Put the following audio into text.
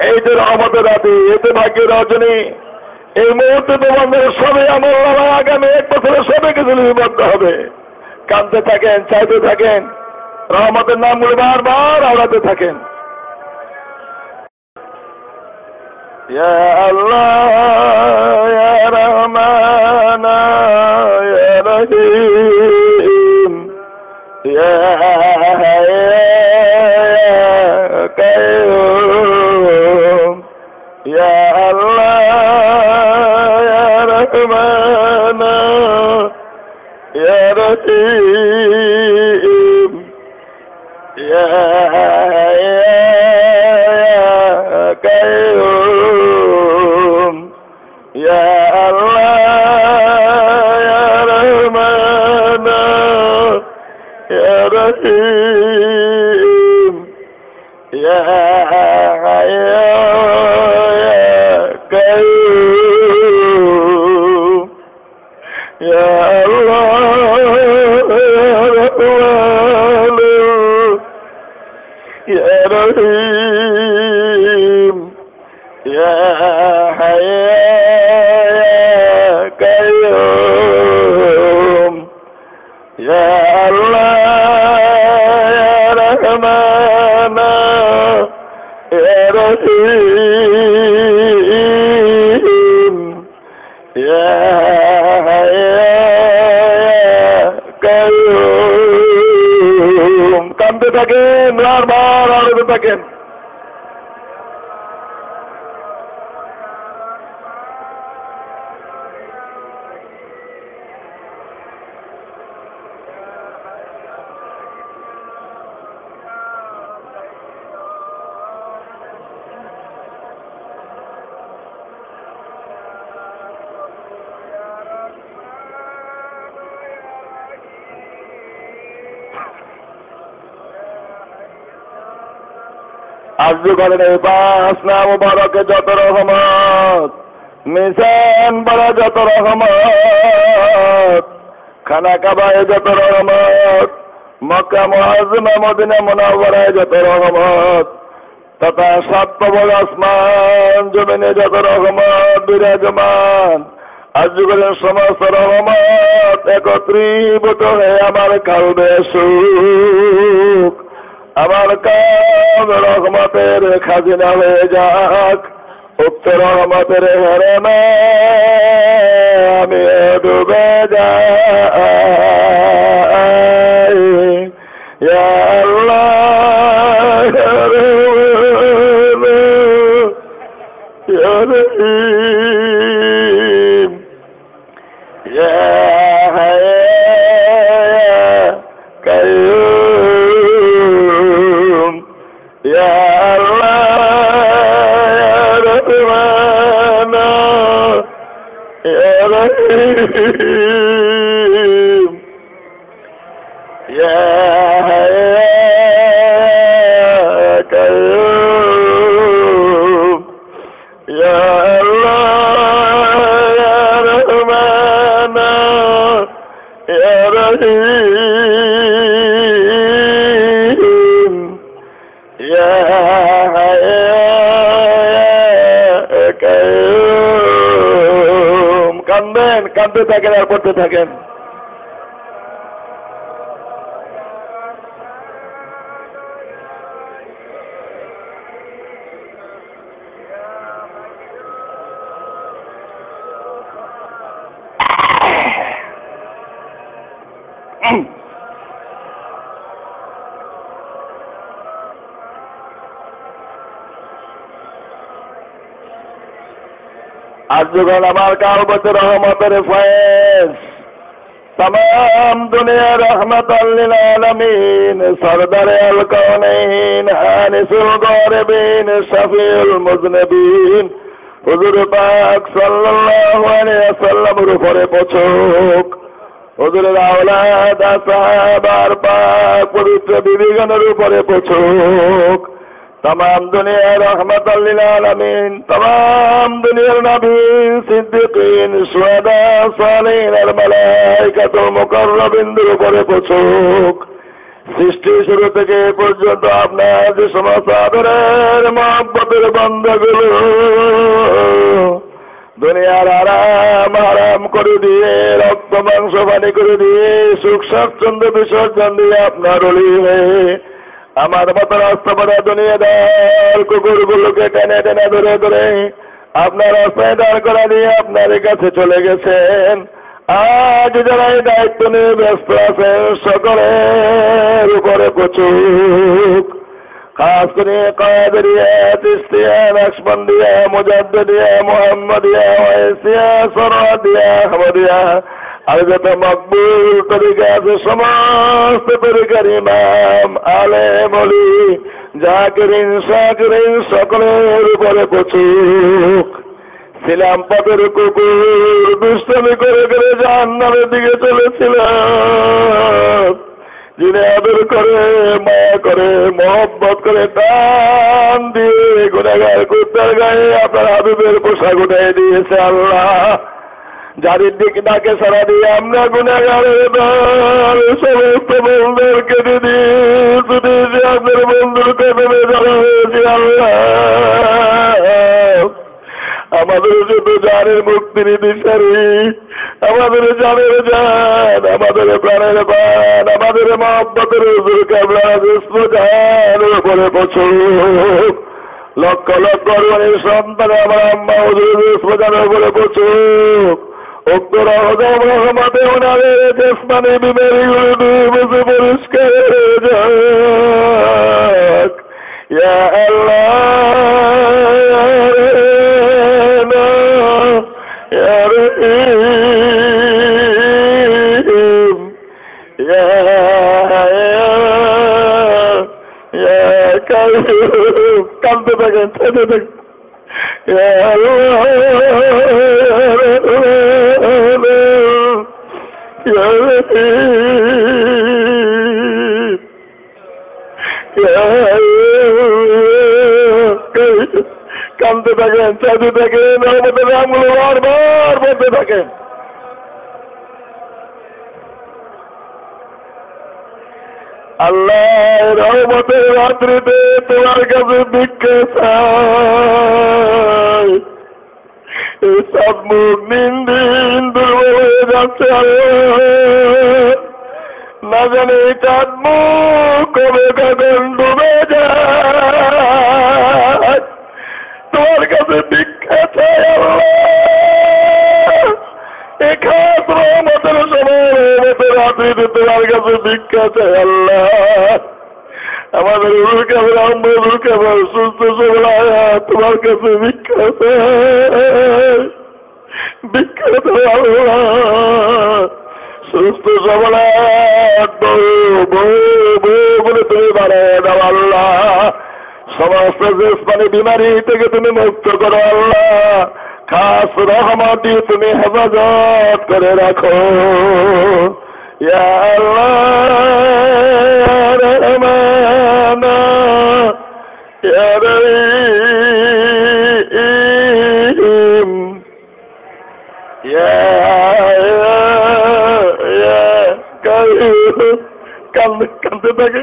এই যে রহমতের রাতে, এতে ভাগ্যের রজনী। এই মুহূর্তে তোমাদের সবাই আমল নামায় আগামী 1 বছরের সবাই কিছু লিপিবদ্ধ হবে। কাঁদতে থাকেন, চাইতে থাকেন, রহমতের নামগুলো বারবার আওড়াতে থাকেন। ইয়া আল্লাহ, ইয়া রহমান, ইয়া রহিম, ইয়া কাইয়ুম, ইয়া আল্লাহ, ইয়া রহমান, ইয়া রহিম, ইয়া কাইয়ুম, ইয়া আল্লাহ, ইয়া রহমান, ইয়া রহিম, ইয়া কাইয়ুম, ইয়া আল্লাহ, ইয়া রহিম, ইয়া কাইয়ুম, ইয়া আল্লাহ, ইয়া রহমান, ইয়া রহিম, ইয়া কাইয়ুম। কাঁদতে থাকেন, বারবার আড়াতে থাকেন। আজ করেন এই 5 নাম মুবারকে যত রহমত, মিজান বড় যত রহমত, খানা কাবায় যত রহমত, মক্কা মুআজ্জমা মদিনা মুনাওয়ারায় যত রহমত, তথা 7 প্রবল আসমান জমিনে যত রহমত বিরাজমান, আজ করেন সমস্ত রহমত একত্রীভূত হয়ে আমার কালবে সুখ, আমার কাল রহমতের খাজিনা হয়ে যাক। উক্ত রহমতের হেরেমে আমি ডুবে যাই। ইয়া আল্লাহ, ইয়া রহিম, ইয়া কাইয়ুম, ইয়া আল্লাহ, ইয়া রহমান, ইয়া রহিম, ইয়া কাইয়ুম, ইয়া আল্লাহ, ইয়া রহমান, ইয়া রহিম, ইয়া কাইয়ুম। কাঁদবেন, কাঁদতে থাকেন আর পড়তে থাকেন। আজ যখন আমার কালবতে রহমতের ফয়েজ, तमाम दुनिया रहमतल लिल आलमीन, सरदार अल कौनैन, आनिसुल गौरबीन, शफीउल मुज़निबीन, हुजूर पाक सल्लल्लाहु अलैहि वसल्लमेর উপরে পৌঁছুক। হুজুরের আওলাদ সাহাবার পাক পবিত্র বিবিগণের উপরে পৌঁছুক। तमाम दुनिया रहमतल लिल आलमीन, तमाम दुनिया नबीन, सिद्दीकीन, शुहदा, सालिहीन और मलाइकातुल मुकर्रबीनদের উপরে পৌঁছুক। সৃষ্টি শুরু থেকে এ পর্যন্ত আপনার যে সমস্ত আদরের মহব্বতের বান্দাগুলো দুনিয়ার আরাম আরাম করে দিয়ে রক্ত মাংস পানি করে দিয়ে সুখ স্বাচ্ছন্দ্য বিসর্জন দিয়ে আপনার অলি হয়ে আমার মতো রাস্তা পড়া দুনিয়াদার কুকুরগুলোকে টেনে টেনে ধরে ধরে আপনার রাস্তায় দাঁড় করা দিয়ে আপনার কাছে চলে গেছেন। আজ যারা এই দায়িত্ব নিয়ে ব্যস্ত আছেন সকলের উপরে প্রচুর খাস করে কাদেরিয়া, চিশতিয়া, নকশবন্দিয়া, মুজাদ্দিদিয়া, মুহাম্মদিয়া, ওয়াইসিয়া, সরওয়াদিয়া, আহমদিয়া আর যত মকবুল তরিকা আছে সমস্ত তরিকার ইমাম, আলেম, ওলি, জাকিরিন, শাকিরিন সকলের উপরে প্রচুর ছিলাম পথের কুকুর দুষ্টামি করে করে জাহান্নামের দিকে চলেছিলাম। যিনি আদর করে মায়া করে মহব্বত করে টান দিয়ে গুনাহগার কুত্তার গায়ে আপনার হাবিবের পোশাক উঠাই দিয়েছে আল্লাহ। যাদের দিকে ডাকে সারা দিয়ে আমরা গুনাহগারের দল সমস্ত বন্ধুর কেটে দিয়ে শুধু যে আপনার বন্ধুর কদমে যারা হয়েছে আল্লাহ আমাদের শুধু জানের মুক্তির দিশারি, আমাদের জানের জান, আমাদের প্রাণের প্রাণ, আমাদের মহব্বতের হুজুর কেবলার জানের উপরে প্রচুর লক্ষ লক্ষ রুহানির সন্তান আমার আম্মা হুজুর জানের উপরে প্রচুর উক্ত রহম রহমতে ওনাদের জেসমানি বিমারিগুলো বুঝে পরিষ্কার হয়ে যাক। ইয়া আল্লাহ يا رحيم يا كريم কাঁদতে থাকেন ছেড়ে থাকেন يا الله يا رحيم يا كريم কাঁদতে থাকেন চাঁদে থাকেন আমাদের নামগুলো বারবার বলতে থাকেন। আল্লাহ রহমতের রাত্রিতে তোমার কাছে ভিক্ষা চাই। এই সব মুখ দিন দিন দুর্বল হয়ে যাচ্ছে না জানে চাঁদ মুখ কবে কখন ডুবে যায়। তোমার কাছে ভিক্ষা চাই আল্লাহ। এই খাস রহমতের সময় রহমতের রাত্রিতে তোমার কাছে ভিক্ষা চাই আল্লাহ। আমাদের সুস্থ সবলায় তোমার কাছে ভিক্ষা চাই, ভিক্ষা চাই আল্লাহ। সুস্থ সবলায় বলে তুমি বাড়ায় দাও আল্লাহ। সমস্ত জিসমানি বিমারি থেকে তুমি মুক্ত করো আল্লাহ। খাস রহমতি তুমি হেফাজত করে রাখো ইয়া আল্লাহ রহমান ইয়া রহিম ইয়া কান্দতে থাকে।